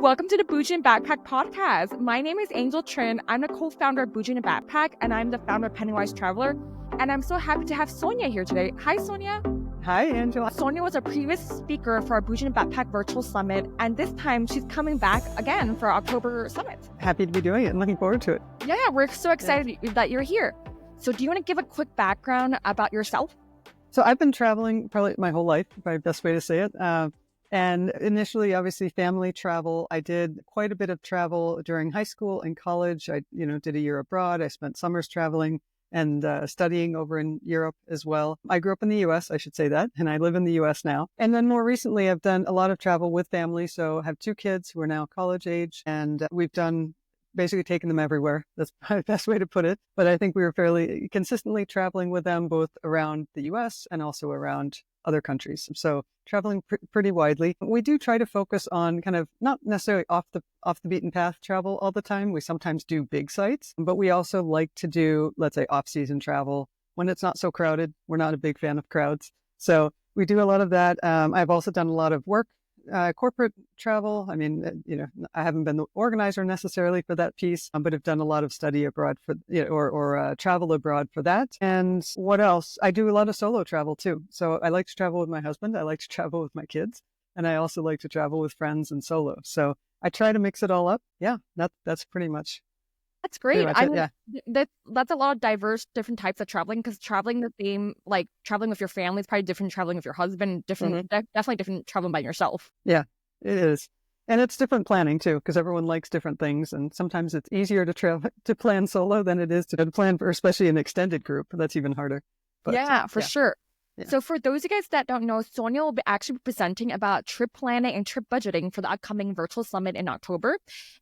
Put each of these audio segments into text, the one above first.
Welcome to the Budget and Backpack podcast. My name is Angel Trin. I'm the co-founder of Budget and Backpack, and I'm the founder of Pennywise Traveler. And I'm so happy to have Sonia here today. Hi, Sonia. Hi, Angela. Sonia was a previous speaker for our Budget and Backpack virtual summit, and this time she's coming back again for our October summit. Happy to be doing it and looking forward to it. Yeah, we're so excited that you're here. So do you want to give a quick background about yourself? So I've been traveling probably my whole life, probably the best way to say it. And initially, obviously, family travel. I did quite a bit of travel during high school and college. I, did a year abroad. I spent summers traveling and studying over in Europe as well. I grew up in the U.S., I should say that, and I live in the U.S. now. And then more recently, I've done a lot of travel with family. So I have two kids who are now college age, and we've done basically taken them everywhere. That's probably the best way to put it. But I think we were fairly consistently traveling with them both around the U.S. and also around other countries. So traveling pretty widely. We do try to focus on kind of not necessarily off the beaten path travel all the time. We sometimes do big sites, but we also like to do, let's say, off-season travel when it's not so crowded. We're not a big fan of crowds. So we do a lot of that. I've also done a lot of work, corporate travel. I mean, I haven't been the organizer necessarily for that piece, but have done a lot of study abroad for, or travel abroad for that. And what else? I do a lot of solo travel too. So I like to travel with my husband. I like to travel with my kids. And I also like to travel with friends and solo. So I try to mix it all up. Yeah, that's pretty much. That's great. I mean, yeah. That's a lot of diverse, different types of traveling, because traveling the same, like traveling with your family is probably different traveling with your husband, definitely different traveling by yourself. Yeah, it is. And it's different planning too, because everyone likes different things. And sometimes it's easier to plan solo than it is to plan for, especially an extended group. That's even harder. But, yeah, for sure. Yeah. So for those of you guys that don't know, Sonia will be actually presenting about trip planning and trip budgeting for the upcoming virtual summit in October.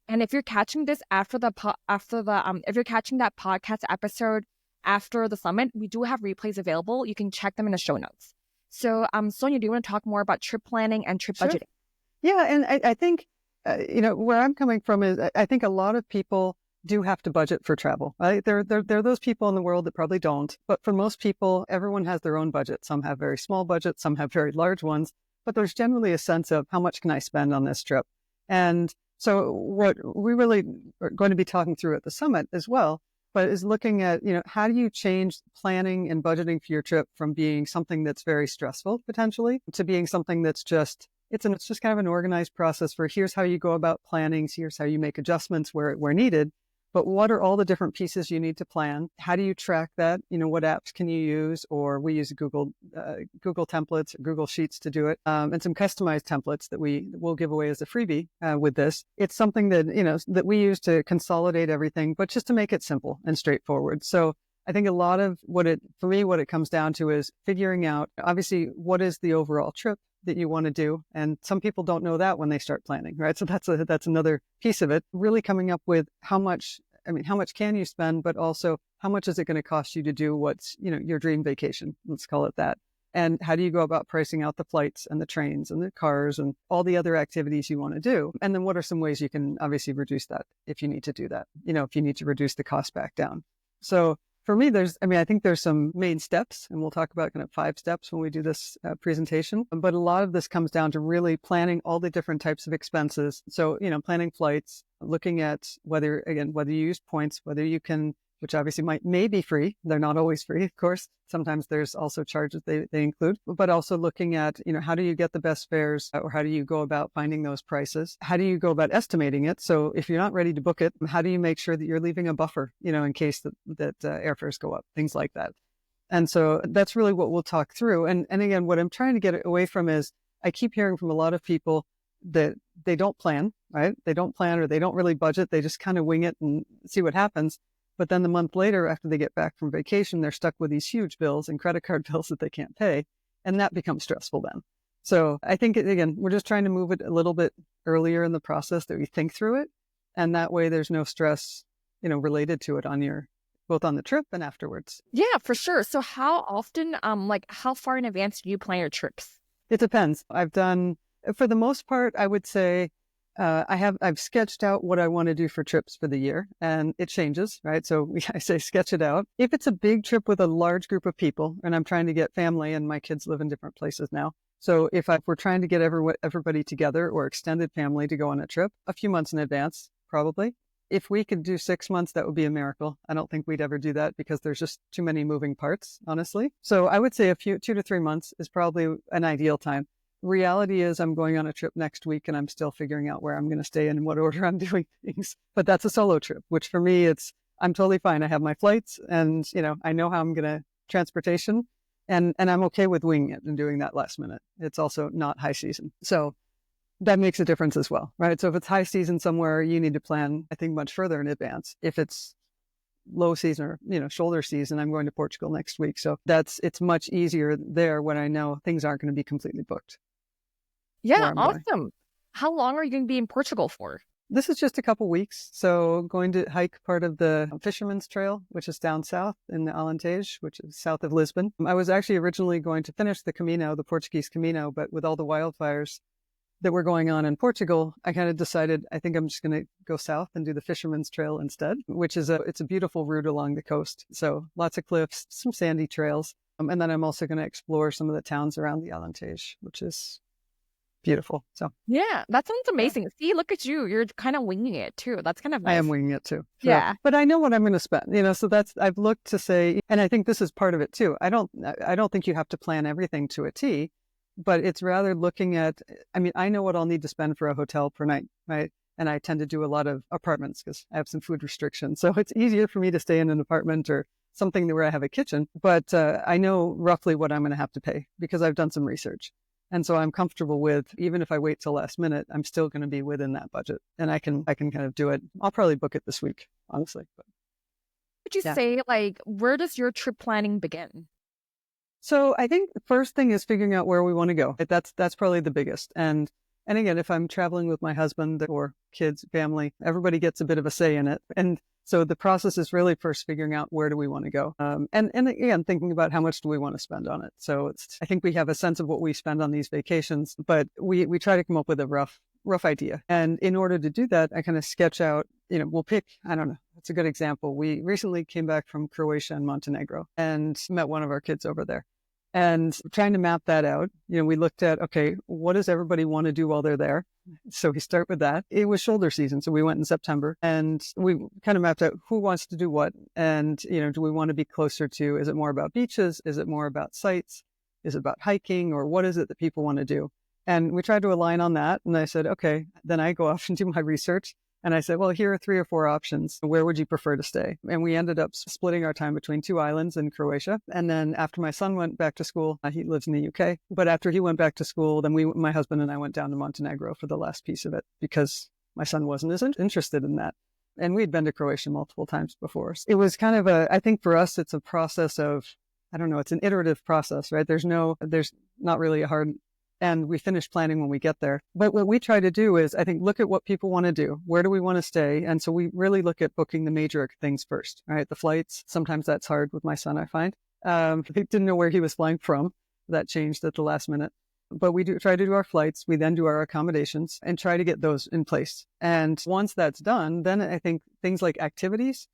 And if you're catching this if you're catching that podcast episode after the summit, we do have replays available. You can check them in the show notes. So Sonia, do you want to talk more about trip planning and trip budgeting? Yeah, and I think where I'm coming from is I think a lot of people do have to budget for travel, right? There are those people in the world that probably don't. But for most people, everyone has their own budget. Some have very small budgets, some have very large ones. But there's generally a sense of how much can I spend on this trip? And so what we really are going to be talking through at the summit as well, but is looking at, how do you change planning and budgeting for your trip from being something that's very stressful potentially to being something that's just it's just kind of an organized process for here's how you go about planning, here's how you make adjustments where needed. But what are all the different pieces you need to plan? How do you track that? What apps can you use? Or we use Google templates, or Google Sheets to do it, and some customized templates that we will give away as a freebie with this. It's something that that we use to consolidate everything, but just to make it simple and straightforward. So I think a lot of what it comes down to is figuring out, obviously, what is the overall trip that you want to do. And some people don't know that when they start planning, right? So that's another piece of it, really coming up with how much can you spend, but also how much is it going to cost you to do what's, your dream vacation, let's call it that. And how do you go about pricing out the flights and the trains and the cars and all the other activities you want to do? And then what are some ways you can obviously reduce that if you need to do that, if you need to reduce the cost back down. So for me, I think there's some main steps, and we'll talk about kind of 5 steps when we do this presentation. But a lot of this comes down to really planning all the different types of expenses. So, planning flights, looking at whether you use points, whether you can, which obviously may be free. They're not always free, of course. Sometimes there's also charges they include, but also looking at, how do you get the best fares, or how do you go about finding those prices? How do you go about estimating it? So if you're not ready to book it, how do you make sure that you're leaving a buffer, in case that airfares go up, things like that. And so that's really what we'll talk through. And again, what I'm trying to get away from is I keep hearing from a lot of people that they don't plan, right? They don't plan, or they don't really budget. They just kind of wing it and see what happens. But then the month later, after they get back from vacation, they're stuck with these huge bills and credit card bills that they can't pay. And that becomes stressful then. So I think, again, we're just trying to move it a little bit earlier in the process that we think through it. And that way there's no stress, related to it both on the trip and afterwards. Yeah, for sure. So how often, how far in advance do you plan your trips? It depends. I've done, for the most part, I would say I've sketched out what I want to do for trips for the year, and it changes, right? So I say sketch it out. If it's a big trip with a large group of people, and I'm trying to get family, and my kids live in different places now. So if we're trying to get everybody together or extended family to go on a trip, a few months in advance, probably. If we could do 6 months, that would be a miracle. I don't think we'd ever do that because there's just too many moving parts, honestly. So I would say 2 to 3 months is probably an ideal time. Reality is I'm going on a trip next week and I'm still figuring out where I'm going to stay and in what order I'm doing things. But that's a solo trip, which for me, I'm totally fine. I have my flights and, I know how I'm going to transportation and I'm okay with winging it and doing that last minute. It's also not high season. So that makes a difference as well, right? So if it's high season somewhere, you need to plan, I think, much further in advance. If it's low season or, shoulder season, I'm going to Portugal next week. So it's much easier there when I know things aren't going to be completely booked. Yeah, awesome. How long are you going to be in Portugal for? This is just a couple weeks. So going to hike part of the Fisherman's Trail, which is down south in the Alentejo, which is south of Lisbon. I was actually originally going to finish the Camino, the Portuguese Camino, but with all the wildfires that were going on in Portugal, I kind of decided I think I'm just going to go south and do the Fisherman's Trail instead, which is it's a beautiful route along the coast. So lots of cliffs, some sandy trails. And then I'm also going to explore some of the towns around the Alentejo, which is beautiful. So yeah, that sounds amazing. See, look at you. You're kind of winging it too. That's kind of nice. I am winging it too. So, yeah. But I know what I'm going to spend, so I've looked to say, and I think this is part of it too. I don't think you have to plan everything to a T, but it's rather looking at, I know what I'll need to spend for a hotel per night, right? And I tend to do a lot of apartments because I have some food restrictions. So it's easier for me to stay in an apartment or something where I have a kitchen, but I know roughly what I'm going to have to pay because I've done some research. And so I'm comfortable with, even if I wait till last minute, I'm still going to be within that budget and I can kind of do it. I'll probably book it this week, honestly. But, would you say, where does your trip planning begin? So I think the first thing is figuring out where we want to go. That's probably the biggest. And again, if I'm traveling with my husband or kids, family, everybody gets a bit of a say in it. And so the process is really first figuring out where do we want to go. And again, thinking about how much do we want to spend on it. So I think we have a sense of what we spend on these vacations, but we try to come up with a rough idea. And in order to do that, I kind of sketch out, we'll pick, I don't know, that's a good example. We recently came back from Croatia and Montenegro and met one of our kids over there. And trying to map that out, we looked at, okay, what does everybody want to do while they're there? So we start with that. It was shoulder season. So we went in September and we kind of mapped out who wants to do what. And, do we want to be closer to, is it more about beaches? Is it more about sites? Is it about hiking? Or what is it that people want to do? And we tried to align on that. And I said, okay, then I go off and do my research. And I said, well, here are 3 or 4 options. Where would you prefer to stay? And we ended up splitting our time between 2 islands in Croatia. And then after my son went back to school, he lives in the UK. But after he went back to school, then my husband and I went down to Montenegro for the last piece of it because my son wasn't as interested in that. And we'd been to Croatia multiple times before. So it was kind of I think for us, it's a process of, I don't know, it's an iterative process, right? There's not really a hard and we finish planning when we get there. But what we try to do is, I think, look at what people want to do. Where do we want to stay? And so we really look at booking the major things first, right? The flights, sometimes that's hard with my son, I find. He didn't know where he was flying from. That changed at the last minute. But we do try to do our flights. We then do our accommodations and try to get those in place. And once that's done, then I think things like activities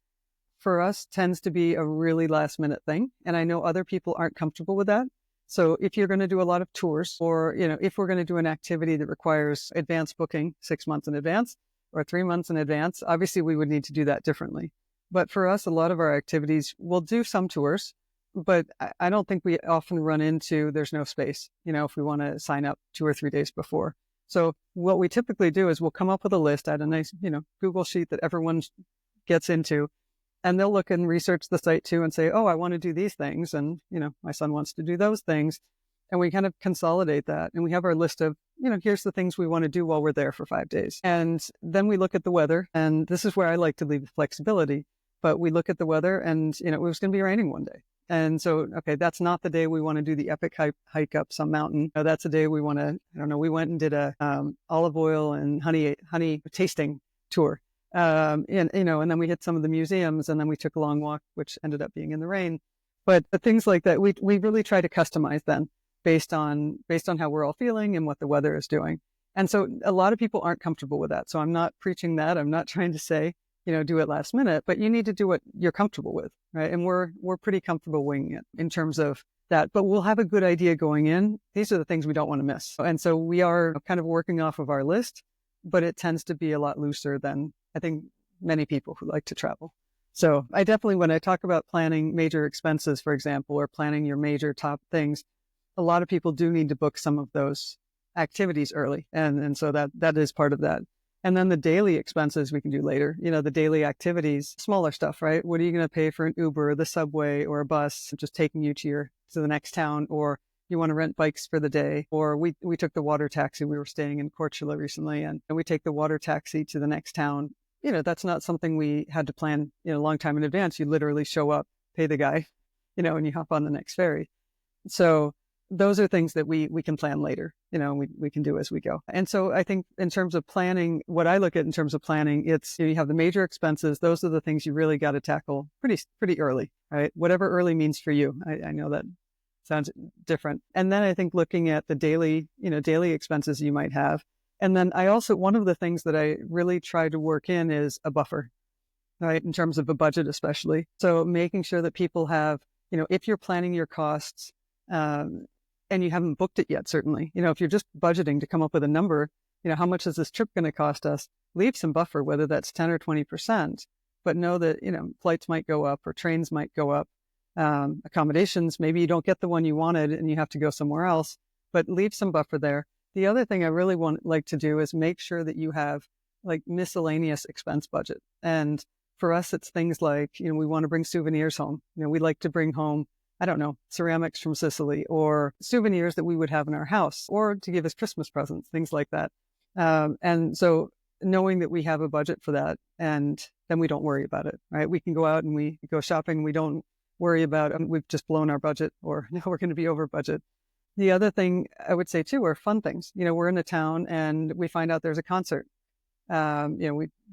for us tends to be a really last minute thing. And I know other people aren't comfortable with that. So if you're going to do a lot of tours or, if we're going to do an activity that requires advanced booking 6 months in advance or 3 months in advance, obviously we would need to do that differently. But for us, a lot of our activities, we'll do some tours, but I don't think we often run into there's no space, if we want to sign up 2 or 3 days before. So what we typically do is we'll come up with a list at a nice, Google sheet that everyone gets into. And they'll look and research the site too and say, oh, I want to do these things. And, my son wants to do those things. And we kind of consolidate that. And we have our list of, here's the things we want to do while we're there for 5 days. And then we look at the weather. And this is where I like to leave flexibility. But we look at the weather and, it was going to be raining one day. And so, okay, that's not the day we want to do the epic hike up some mountain. No, that's the day we want to, I don't know, we went and did a olive oil and honey tasting tour. And then we hit some of the museums and then we took a long walk, which ended up being in the rain. But things like that, we really try to customize then based on how we're all feeling and what the weather is doing. And so a lot of people aren't comfortable with that. So I'm not preaching that. I'm not trying to say, do it last minute, but you need to do what you're comfortable with, right? And we're pretty comfortable winging it in terms of that, but we'll have a good idea going in. These are the things we don't want to miss. And so we are kind of working off of our list, but it tends to be a lot looser than I think many people who like to travel. So I definitely, when I talk about planning major expenses, for example, or planning your major top things, a lot of people do need to book some of those activities early. And so that is part of that. And then the daily expenses we can do later, the daily activities, smaller stuff, right? What are you going to pay for an Uber, the subway, or a bus just taking you to the next town, or you want to rent bikes for the day, or we took the water taxi. We were staying in Corchula recently, and we take the water taxi to the next town. That's not something we had to plan, a long time in advance. You literally show up, pay the guy, and you hop on the next ferry. So those are things that we can plan later, we can do as we go. And so I think in terms of planning, what I look at in terms of planning, it's, you have the major expenses. Those are the things you really got to tackle pretty early, right? Whatever early means for you. I know that sounds different. And then I think looking at the daily expenses you might have. And then one of the things that I really try to work in is a buffer, right? In terms of a budget, especially. So making sure that people have, if you're planning your costs, and you haven't booked it yet, certainly, if you're just budgeting to come up with a number, how much is this trip going to cost us? Leave some buffer, whether that's 10 or 20%, but know that, flights might go up or trains might go up, accommodations, maybe you don't get the one you wanted and you have to go somewhere else, but leave some buffer there. The other thing I really like to do is make sure that you have like miscellaneous expense budget. And for us, it's things like, we want to bring souvenirs home. We like to bring home, I don't know, ceramics from Sicily, or souvenirs that we would have in our house, or to give as Christmas presents, things like that. And so knowing that we have a budget for that, and then we don't worry about it, right? We can go out and we go shopping. We don't worry about, we've just blown our budget, or we're going to be over budget. The other thing I would say too are fun things. We're in a town and we find out there's a concert. We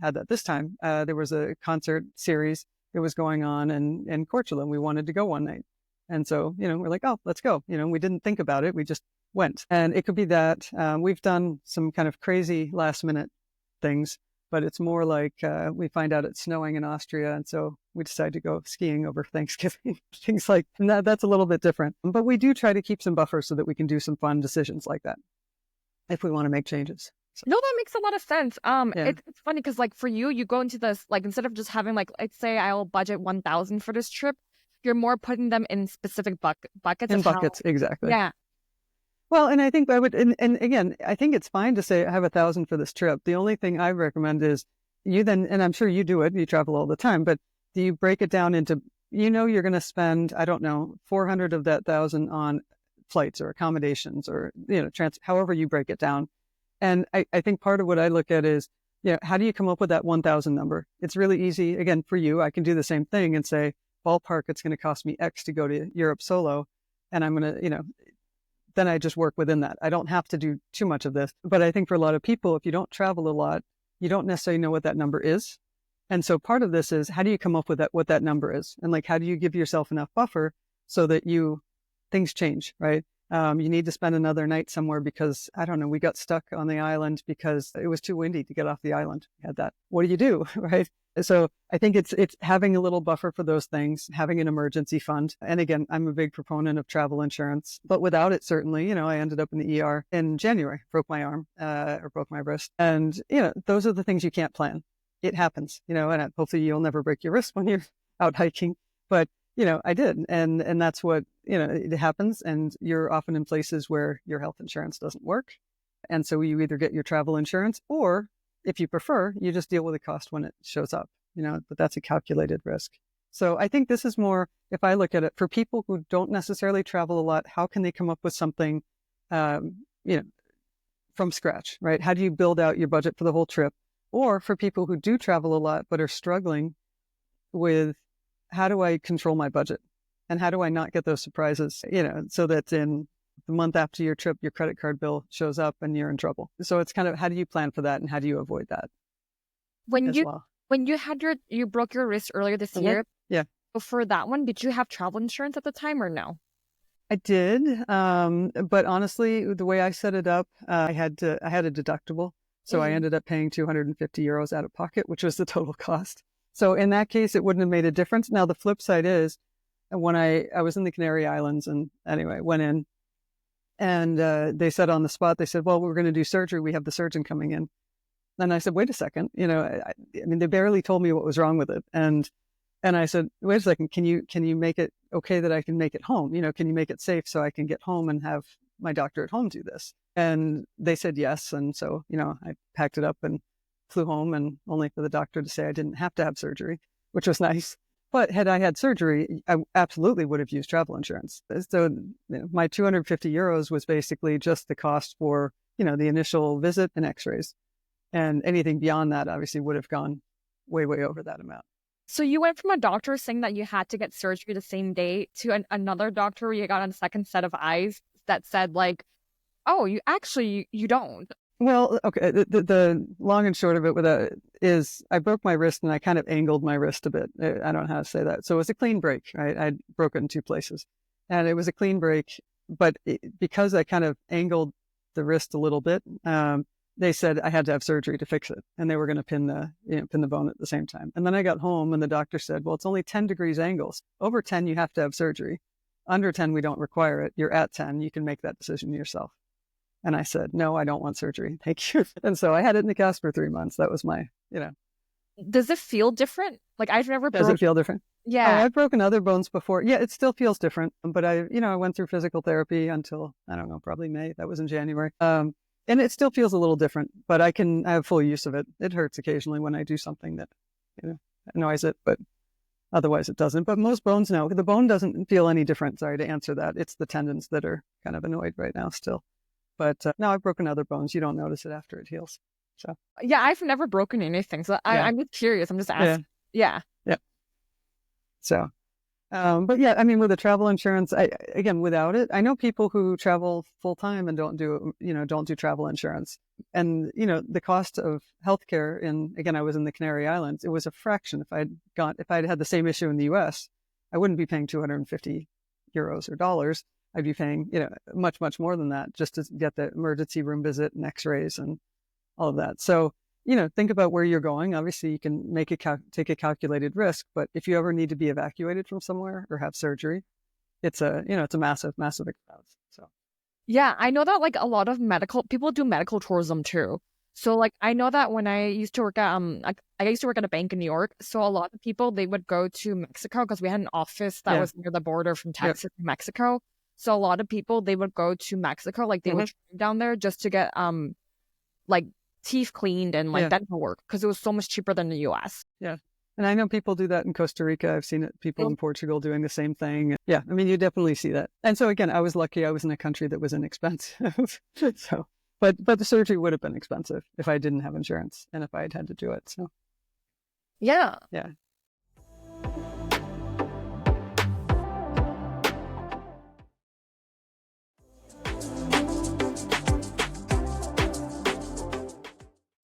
had that this time. There was a concert series that was going on in Corchula, and we wanted to go one night. And so, we're like, oh, let's go. We didn't think about it. We just went. And it could be that we've done some kind of crazy last minute things, but it's more like we find out it's snowing in Austria. And so we decide to go skiing over Thanksgiving, things like that. That's a little bit different. But we do try to keep some buffer so that we can do some fun decisions like that if we want to make changes. So, no, that makes a lot of sense. yeah. It's funny because like for you go into this, like instead of just having like, let's say I'll budget 1,000 for this trip, you're more putting them in specific buckets. In buckets, exactly. Yeah. Well, and I think I would, and again, I think it's fine to say I have 1,000 for this trip. The only thing I recommend is you then, and I'm sure you do it, you travel all the time, but do you break it down into, you're going to spend, I don't know, 400 of that 1,000 on flights or accommodations or, however you break it down. And I think part of what I look at is, how do you come up with that 1,000 number? It's really easy. Again, for you, I can do the same thing and say, ballpark, it's going to cost me X to go to Europe solo. And I'm going to, then I just work within that. I don't have to do too much of this. But I think for a lot of people, if you don't travel a lot, you don't necessarily know what that number is. And so part of this is, how do you come up with what that number is? And like, how do you give yourself enough buffer so that things change, right? You need to spend another night somewhere because, I don't know, we got stuck on the island because it was too windy to get off the island. We had that. What do you do, right? So I think it's having a little buffer for those things, having an emergency fund. And again, I'm a big proponent of travel insurance, but without it, certainly, I ended up in the ER in January, broke my arm, or broke my wrist. And, those are the things you can't plan. It happens, and hopefully you'll never break your wrist when you're out hiking. But, I did. And that's what, it happens. And you're often in places where your health insurance doesn't work. And so you either get your travel insurance, or if you prefer, you just deal with the cost when it shows up, but that's a calculated risk. So I think this is more, if I look at it, for people who don't necessarily travel a lot, how can they come up with something, from scratch, right? How do you build out your budget for the whole trip? Or for people who do travel a lot, but are struggling with, how do I control my budget? And how do I not get those surprises, so that in the month after your trip, your credit card bill shows up and you're in trouble. So it's kind of, how do you plan for that and how do you avoid that? When you had you broke your wrist earlier this year, yeah. For that one, did you have travel insurance at the time or no? I did. But honestly, the way I set it up, I had a deductible. So I ended up paying 250 euros out of pocket, which was the total cost. So in that case, it wouldn't have made a difference. Now, the flip side is when I was in the Canary Islands, and anyway, went in, and they said on the spot, they said, well, we're going to do surgery. We have the surgeon coming in. And I said, wait a second, I mean, they barely told me what was wrong with it. And I said, wait a second, can you make it okay that I can make it home? Can you make it safe so I can get home and have my doctor at home do this? And they said yes. And so, I packed it up and flew home, and only for the doctor to say I didn't have to have surgery, which was nice. But had I had surgery, I absolutely would have used travel insurance. So my 250 euros was basically just the cost for, the initial visit and x-rays. And anything beyond that obviously would have gone way, way over that amount. So you went from a doctor saying that you had to get surgery the same day to another doctor where you got a second set of eyes that said like, oh, you don't. Well, okay. The long and short of it is I broke my wrist, and I kind of angled my wrist a bit. I don't know how to say that. So it was a clean break, right? I broke it in two places, and it was a clean break. But because I kind of angled the wrist a little bit, they said I had to have surgery to fix it, and they were going to pin the bone at the same time. And then I got home, and the doctor said, well, it's only 10 degrees angles. Over 10, you have to have surgery. Under 10, we don't require it. You're at 10. You can make that decision yourself. And I said, no, I don't want surgery. Thank you. And so I had it in the cast for 3 months. That was my, Does it feel different? Like I've never. Does it feel different? Yeah. I've broken other bones before. Yeah, it still feels different. But I went through physical therapy until, I don't know, probably May. That was in January. And it still feels a little different, but I have full use of it. It hurts occasionally when I do something that, annoys it, but otherwise it doesn't. But most bones, no, the bone doesn't feel any different. Sorry to answer that. It's the tendons that are kind of annoyed right now still. But no, I've broken other bones. You don't notice it after it heals. So yeah, I've never broken anything. So I'm just curious. I'm just asking. Yeah. So, but yeah, I mean, with the travel insurance, again, without it, I know people who travel full time and don't do travel insurance. And, the cost of healthcare again, I was in the Canary Islands. It was a fraction. If I'd had the same issue in the US, I wouldn't be paying 250 euros or dollars. I'd be paying, much, much more than that just to get the emergency room visit and x-rays and all of that. So, think about where you're going. Obviously, you can take a calculated risk, but if you ever need to be evacuated from somewhere or have surgery, it's a massive, massive expense. So, yeah, I know that like a lot of people do medical tourism too. So like I know that when I used to work at I used to work at a bank in New York. So a lot of people, they would go to Mexico because we had an office that was near the border from Texas to Mexico. So a lot of people, they would go to Mexico, like they would drive down there just to get like teeth cleaned and like dental work because it was so much cheaper than the US. Yeah. And I know people do that in Costa Rica. I've seen people in Portugal doing the same thing. Yeah, I mean, you definitely see that. And so again, I was lucky I was in a country that was inexpensive. So, but the surgery would have been expensive if I didn't have insurance and if I had to do it. So, yeah.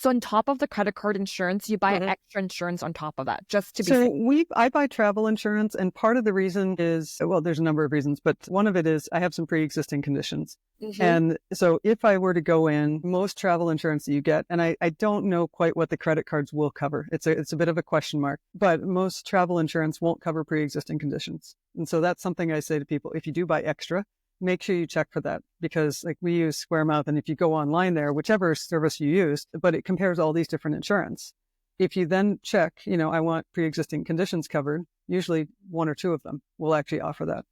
So on top of the credit card insurance, you buy extra insurance on top of that, just to be safe. I buy travel insurance, and part of the reason is, well, there's a number of reasons, but one of it is I have some pre-existing conditions. And so if I were to go in, most travel insurance that you get, and I don't know quite what the credit cards will cover. It's a bit of a question mark, but most travel insurance won't cover pre-existing conditions. And so that's something I say to people, if you do buy extra, make sure you check for that, because like we use SquareMouth, and if you go online there, whichever service you use, but it compares all these different insurance. If you then check, I want pre-existing conditions covered, usually one or two of them will actually offer that.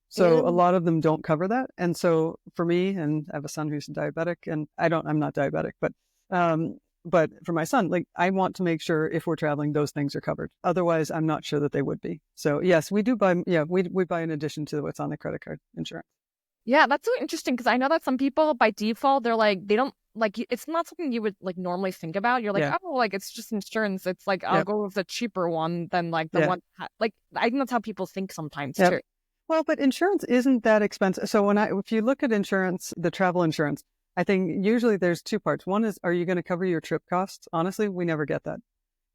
So a lot of them don't cover that. And so for me, and I have a son who's diabetic, and I'm not diabetic, but for my son, like I want to make sure if we're traveling, those things are covered. Otherwise, I'm not sure that they would be. So yes, we do buy, we buy in addition to what's on the credit card insurance. Yeah, that's so interesting because I know that some people by default, they're like, they don't like, it's not something you would like normally think about. You're like, oh, like it's just insurance. It's like, I'll go with the cheaper one than like the one, like I think that's how people think sometimes too. Well, but insurance isn't that expensive. So if you look at insurance, the travel insurance, I think usually there's two parts. One is, are you going to cover your trip costs? Honestly, we never get that.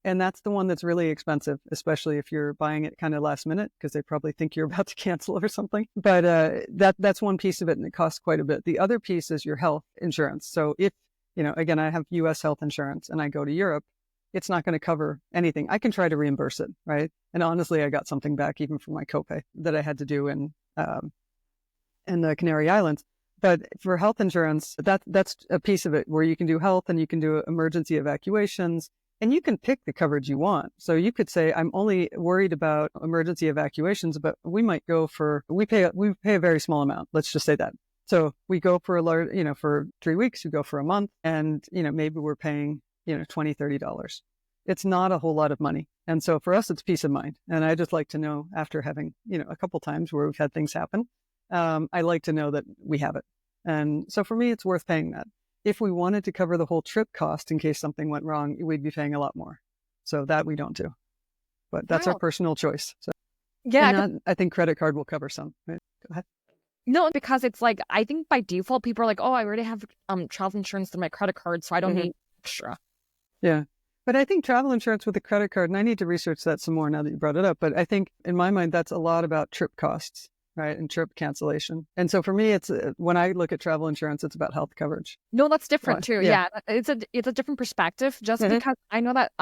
And that's the one that's really expensive, especially if you're buying it kind of last minute because they probably think you're about to cancel or something. But that's one piece of it, and it costs quite a bit. The other piece is your health insurance. So if, again, I have US health insurance and I go to Europe, it's not going to cover anything. I can try to reimburse it, right? And honestly, I got something back even for my copay that I had to do in the Canary Islands. But for health insurance, that's a piece of it where you can do health and you can do emergency evacuations, and you can pick the coverage you want. So you could say, I'm only worried about emergency evacuations, but we might go we pay a very small amount. Let's just say that. So we go for for 3 weeks, we go for a month, and, maybe we're paying, $20, $30. It's not a whole lot of money. And so for us, it's peace of mind. And I just like to know, after having, a couple times where we've had things happen, I like to know that we have it. And so for me, it's worth paying that. If we wanted to cover the whole trip cost in case something went wrong, we'd be paying a lot more. So that we don't do. But that's our personal choice. So yeah, I think credit card will cover some. Right? Go ahead. No, because it's like, I think by default, people are like, oh, I already have travel insurance through my credit card, so I don't need extra. Yeah. But I think travel insurance with a credit card, and I need to research that some more now that you brought it up, but I think in my mind, that's a lot about trip costs, right? And trip cancellation. And so for me, it's when I look at travel insurance, it's about health coverage. No, that's different too. Yeah. It's a different perspective, just because I know that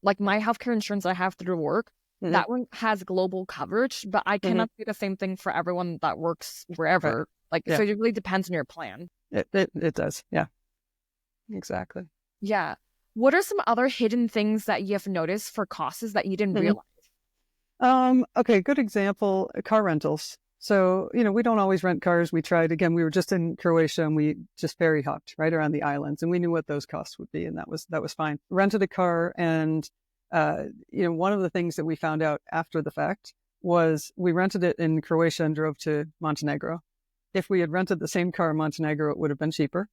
like my healthcare insurance I have through work, that one has global coverage, but I cannot do the same thing for everyone that works wherever. Right. So it really depends on your plan. It does. Yeah. Exactly. Yeah. What are some other hidden things that you have noticed for costs that you didn't realize? Okay, good example, car rentals. So, we don't always rent cars. We tried, again, we were just in Croatia and we just ferry hopped right around the islands, and we knew what those costs would be, and that was fine. Rented a car, and one of the things that we found out after the fact was we rented it in Croatia and drove to Montenegro. If we had rented the same car in Montenegro, it would have been cheaper.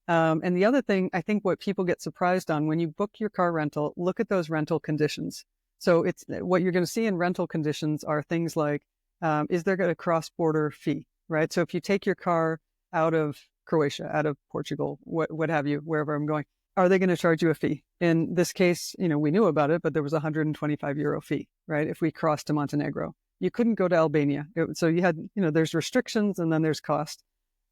And the other thing, I think what people get surprised on when you book your car rental, look at those rental conditions. So it's what you're going to see in rental conditions are things like, is there a cross-border fee, right? So if you take your car out of Croatia, out of Portugal, what have you, wherever I'm going, are they going to charge you a fee? In this case, we knew about it, but there was a €125 fee, right? If we crossed to Montenegro, you couldn't go to Albania. So you had, there's restrictions and then there's cost.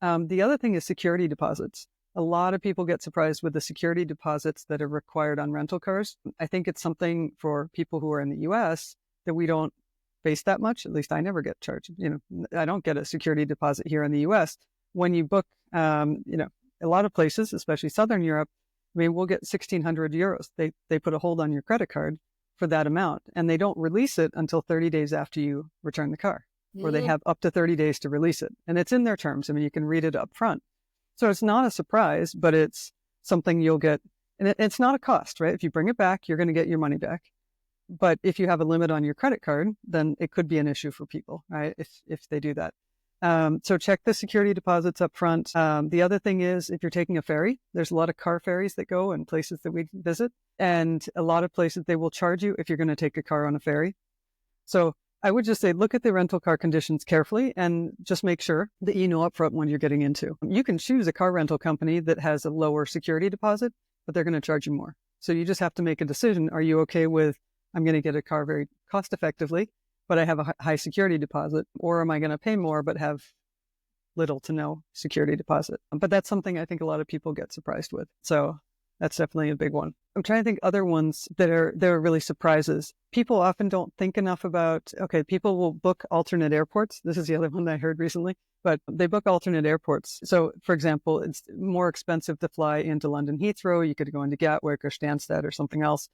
The other thing is security deposits. A lot of people get surprised with the security deposits that are required on rental cars. I think it's something for people who are in the US that we don't face that much. At least I never get charged. I don't get a security deposit here in the US. When you book, a lot of places, especially Southern Europe, we'll get €1,600. They put a hold on your credit card for that amount, and they don't release it until 30 days after you return the car, or they have up to 30 days to release it. And it's in their terms. You can read it up front. So it's not a surprise, but it's something you'll get. And it's not a cost, right? If you bring it back, you're going to get your money back. But if you have a limit on your credit card, then it could be an issue for people, right? If they do that. So check the security deposits up front. The other thing is, if you're taking a ferry, there's a lot of car ferries that go in places that we visit. And a lot of places they will charge you if you're going to take a car on a ferry. So I would just say, look at the rental car conditions carefully and just make sure that you know upfront what you're getting into. You can choose a car rental company that has a lower security deposit, but they're going to charge you more. So you just have to make a decision. Are you okay with, I'm going to get a car very cost effectively, but I have a high security deposit, or am I going to pay more but have little to no security deposit? But that's something I think a lot of people get surprised with. So that's definitely a big one. I'm trying to think other ones that are really surprises. People often don't think enough about, okay, people will book alternate airports. This is the other one that I heard recently, but they book alternate airports. So for example, it's more expensive to fly into London Heathrow. You could go into Gatwick or Stansted or something else.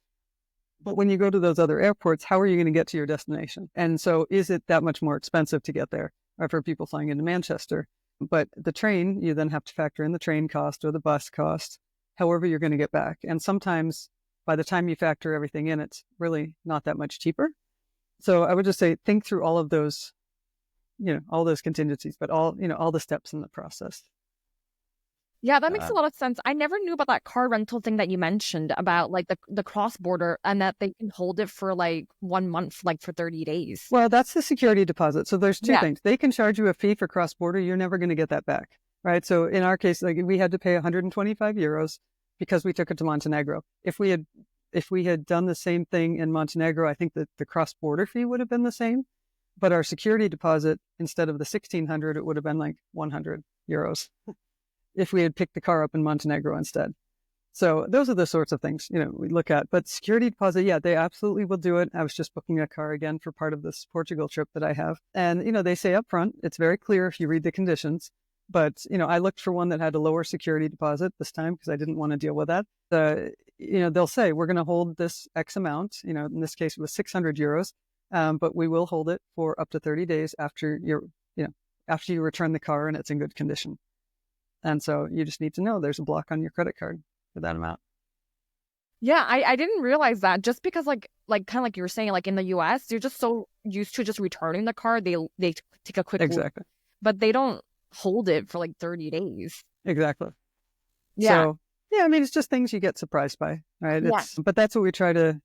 But when you go to those other airports, how are you going to get to your destination? And so is it that much more expensive to get there? I've heard people flying into Manchester, but the train, you then have to factor in the train cost or the bus cost, however you're going to get back. And sometimes by the time you factor everything in, it's really not that much cheaper. So I would just say, think through all of those, all those contingencies, but all the steps in the process. Yeah, that makes a lot of sense. I never knew about that car rental thing that you mentioned about like the cross-border, and that they can hold it for like 1 month, like for 30 days. Well, that's the security deposit. So there's two things. They can charge you a fee for cross-border. You're never going to get that back, right? So in our case, like we had to pay €125 because we took it to Montenegro. If we had if we had done the same thing in Montenegro, I think that the cross-border fee would have been the same, but our security deposit, instead of the 1,600, it would have been like 100 euros if we had picked the car up in Montenegro instead. So those are the sorts of things, we look at. But security deposit, yeah, they absolutely will do it. I was just booking a car again for part of this Portugal trip that I have. And, they say up front, it's very clear if you read the conditions. But, I looked for one that had a lower security deposit this time because I didn't want to deal with that. They'll say, we're going to hold this X amount. In this case, it was 600 euros. But we will hold it for up to 30 days after after you return the car and it's in good condition. And so you just need to know there's a block on your credit card for that amount. Yeah, I didn't realize that, just because like kind of like you were saying, like in the US, you're just so used to just returning the car. They take a quick Exactly. look, but they don't hold it for like 30 days. Exactly. Yeah. So, yeah, I mean, it's just things you get surprised by, right? Yeah. But that's what we try to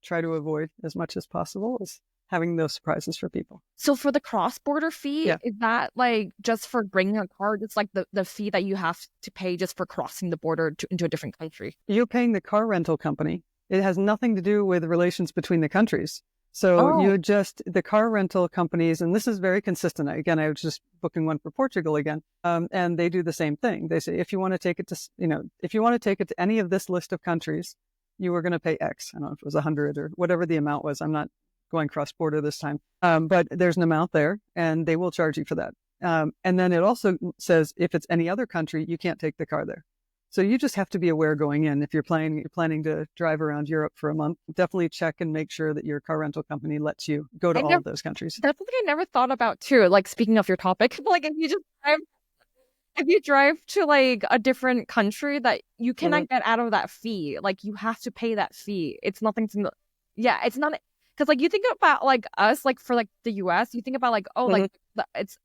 avoid as much as possible, is having those surprises for people. So for the cross-border fee, is that like just for bringing a car? It's like the fee that you have to pay just for crossing the border into a different country. You're paying the car rental company. It has nothing to do with relations between the countries. So you just, the car rental companies, and this is very consistent. Again, I was just booking one for Portugal again, and they do the same thing. They say, if you want to take it to any of this list of countries, you are going to pay X. I don't know if it was 100 or whatever the amount was. I'm not going cross-border this time. But there's an amount there, and they will charge you for that. And then it also says, if it's any other country, you can't take the car there. So you just have to be aware going in. If you're planning to drive around Europe for a month, definitely check and make sure that your car rental company lets you go to all of those countries. That's something I never thought about too. Like, speaking of your topic, like if you drive to like a different country, that you cannot get out of that fee. Like, you have to pay that fee. It's nothing to, it's not, because like you think about like us, like for like the US, you think about like,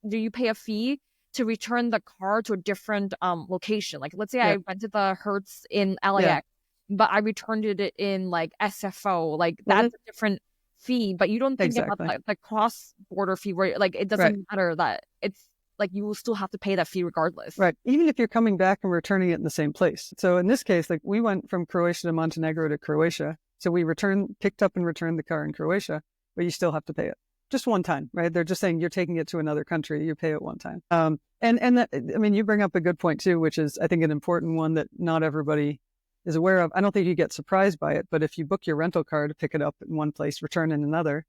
do you pay a fee to return the car to a different location? Like, let's say I rented the Hertz in LAX, but I returned it in like SFO. Like, that's a different fee, but you don't think about the cross-border fee where like it doesn't matter, that it's like you will still have to pay that fee regardless. Right. Even if you're coming back and returning it in the same place. So in this case, like we went from Croatia to Montenegro to Croatia. So we picked up and returned the car in Croatia, but you still have to pay it. Just one time, right? They're just saying you're taking it to another country, you pay it one time. And that, I mean, you bring up a good point too, which is, I think, an important one that not everybody is aware of. I don't think you get surprised by it, but if you book your rental car to pick it up in one place, return in another,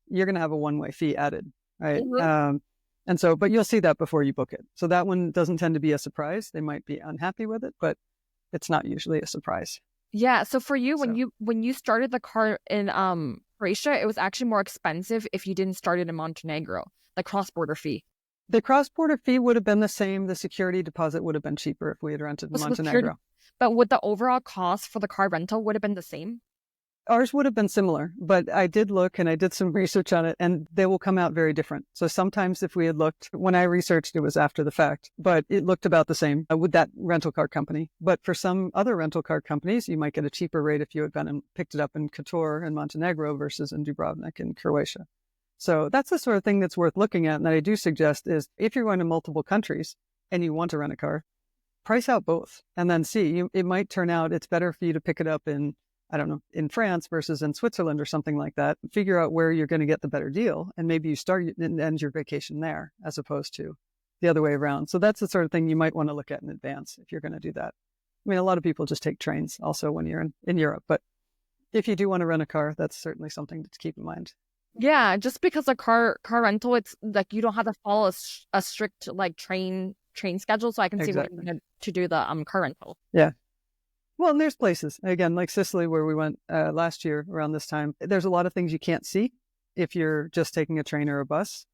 you're going to have a one-way fee added, right? And so, but you'll see that before you book it. So that one doesn't tend to be a surprise. They might be unhappy with it, but it's not usually a surprise. Yeah. So for you, when you started the car in Croatia, it was actually more expensive if you didn't start it in Montenegro, the cross-border fee. The cross-border fee would have been the same. The security deposit would have been cheaper if we had rented in Montenegro. But would the overall cost for the car rental would have been the same? Ours would have been similar, but I did look and I did some research on it, and they will come out very different. So sometimes if we had looked, when I researched, it was after the fact, but it looked about the same with that rental car company. But for some other rental car companies, you might get a cheaper rate if you had gone and picked it up in Kotor in Montenegro versus in Dubrovnik in Croatia. So that's the sort of thing that's worth looking at. And that I do suggest is, if you're going to multiple countries and you want to rent a car, price out both and then see. It might turn out it's better for you to pick it up in, I don't know, in France versus in Switzerland or something like that. Figure out where you're going to get the better deal, and maybe you start and end your vacation there as opposed to the other way around. So that's the sort of thing you might want to look at in advance if you're going to do that. I mean, a lot of people just take trains also when you're in Europe, but if you do want to rent a car, that's certainly something to keep in mind. Yeah, just because a car rental, it's like you don't have to follow a strict like train schedule, so I can see what you're going to do the car rental. Yeah. Well, and there's places, again, like Sicily, where we went last year around this time. There's a lot of things you can't see if you're just taking a train or a bus.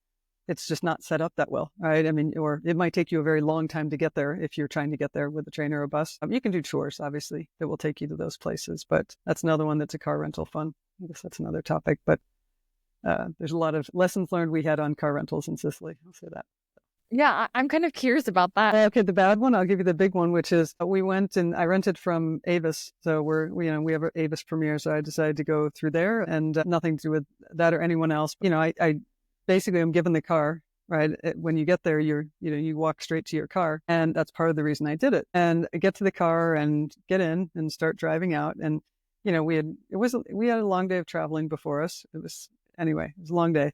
It's just not set up that well, right? I mean, or it might take you a very long time to get there if you're trying to get there with a train or a bus. You can do tours, obviously, that will take you to those places, but that's another one that's a car rental fun. I guess that's another topic, but there's a lot of lessons learned we had on car rentals in Sicily. I'll say that. Yeah, I'm kind of curious about that. Okay, the bad one, I'll give you the big one, which is we went and I rented from Avis. So we have an Avis Premier, so I decided to go through there, and nothing to do with that or anyone else. I basically am given the car, right? When you get there, you walk straight to your car, and that's part of the reason I did it. And I get to the car and get in and start driving out, and we had a long day of traveling before us. It was a long day.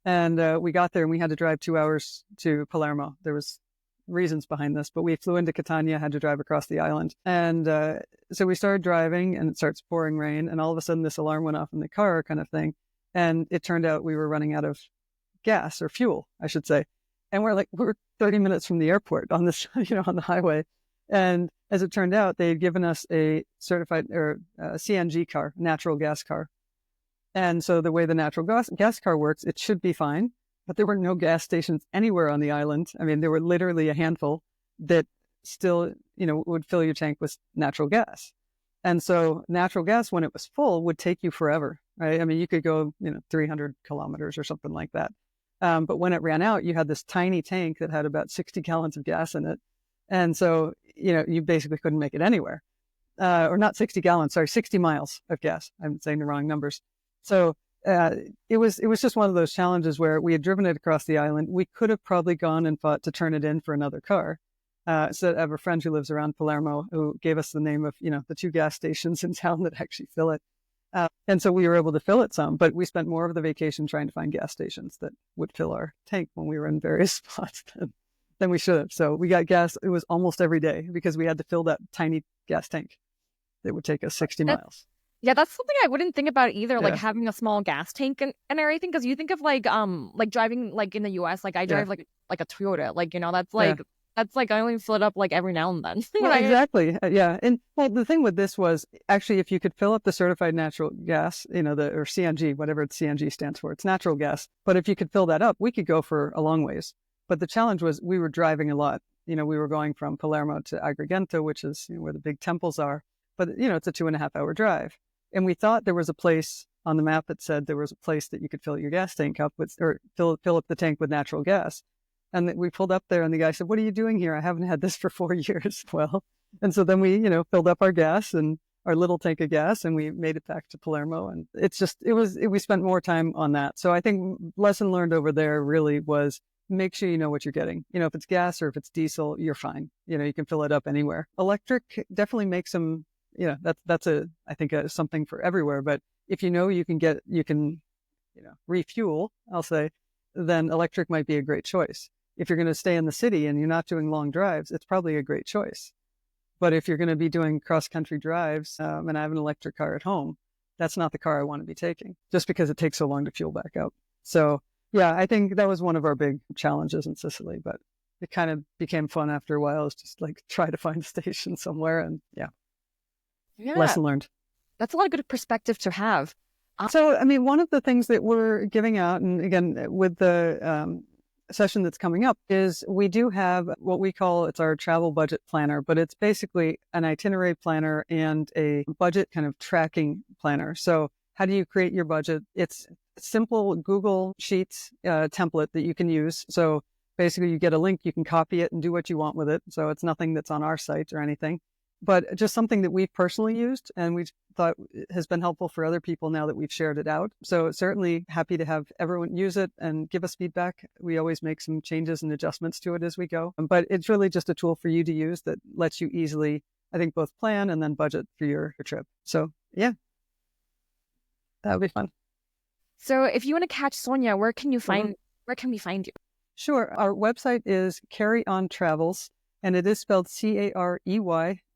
And we got there and we had to drive 2 hours to Palermo. There was reasons behind this, but we flew into Catania, had to drive across the island. And so we started driving and it starts pouring rain. And all of a sudden this alarm went off in the car kind of thing. And it turned out we were running out of gas or fuel, I should say. And we're 30 minutes from the airport on this, on the highway. And as it turned out, they had given us a certified or CNG car, natural gas car. And so the way the natural gas car works, it should be fine. But there were no gas stations anywhere on the island. I mean, there were literally a handful that still, would fill your tank with natural gas. And so natural gas, when it was full, would take you forever, right? I mean, you could go, 300 kilometers or something like that. But when it ran out, you had this tiny tank that had about 60 gallons of gas in it. And so, you basically couldn't make it anywhere. Or not 60 gallons, sorry, 60 miles of gas. I'm saying the wrong numbers. So it was just one of those challenges where we had driven it across the island. We could have probably gone and fought to turn it in for another car. So I have a friend who lives around Palermo who gave us the name of, the 2 gas stations in town that actually fill it. And so we were able to fill it some, but we spent more of the vacation trying to find gas stations that would fill our tank when we were in various spots than we should have. So we got gas. It was almost every day because we had to fill that tiny gas tank that would take us 60 miles. Yeah, that's something I wouldn't think about either, like having a small gas tank and everything, because you think of like driving like in the US, like I drive like a Toyota, that's like I only fill it up like every now and then. Well, exactly. Yeah. And well, the thing with this was actually if you could fill up the certified natural gas, or CNG, whatever CNG stands for, it's natural gas. But if you could fill that up, we could go for a long ways. But the challenge was we were driving a lot. We were going from Palermo to Agrigento, which is where the big temples are. But, it's a 2.5-hour drive. And we thought there was a place on the map that said there was a place that you could fill your gas tank up with, or fill up the tank with natural gas. And we pulled up there and the guy said, "What are you doing here? I haven't had this for 4 years." Well, and so then we, filled up our gas and our little tank of gas and we made it back to Palermo. And we spent more time on that. So I think lesson learned over there really was make sure you know what you're getting. If it's gas or if it's diesel, you're fine. You can fill it up anywhere. Electric definitely makes some, that's I think something for everywhere. But if you can refuel, I'll say, then electric might be a great choice. If you're going to stay in the city and you're not doing long drives, it's probably a great choice. But if you're going to be doing cross-country drives and I have an electric car at home, that's not the car I want to be taking just because it takes so long to fuel back up. So yeah, I think that was one of our big challenges in Sicily, but it kind of became fun after a while. It's just like try to find a station somewhere and lesson learned. That's a lot of good perspective to have. So, one of the things that we're giving out, and again, with the session that's coming up, is we do have what we call, it's our travel budget planner, but it's basically an itinerary planner and a budget kind of tracking planner. So how do you create your budget? It's a simple Google Sheets template that you can use. So basically you get a link, you can copy it and do what you want with it. So it's nothing that's on our site or anything, but just something that we've personally used and we've thought has been helpful for other people now that we've shared it out. So certainly happy to have everyone use it and give us feedback. We always make some changes and adjustments to it as we go. But it's really just a tool for you to use that lets you easily, I think, both plan and then budget for your trip. So yeah, that would be fun. So if you want to catch Sonia, where can we find you? Sure. Our website is Carry On Travels, and it is spelled Carey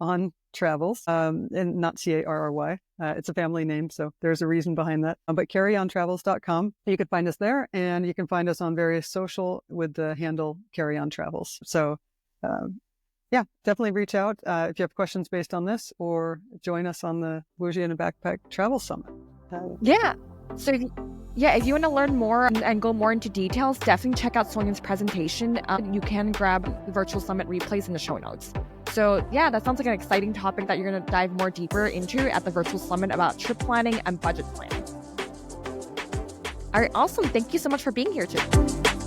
on Travels, and not Carry. It's a family name, so there's a reason behind that. But carryontravels.com. You can find us there, and you can find us on various social with the handle Carry On Travels. So yeah, definitely reach out if you have questions based on this, or join us on the Bougie in a Backpack Travel Summit. Yeah. So if you want to learn more and go more into details, definitely check out Sonia's presentation. You can grab the virtual summit replays in the show notes. So yeah, that sounds like an exciting topic that you're going to dive more deeper into at the virtual summit about trip planning and budget planning. All right, awesome. Thank you so much for being here today.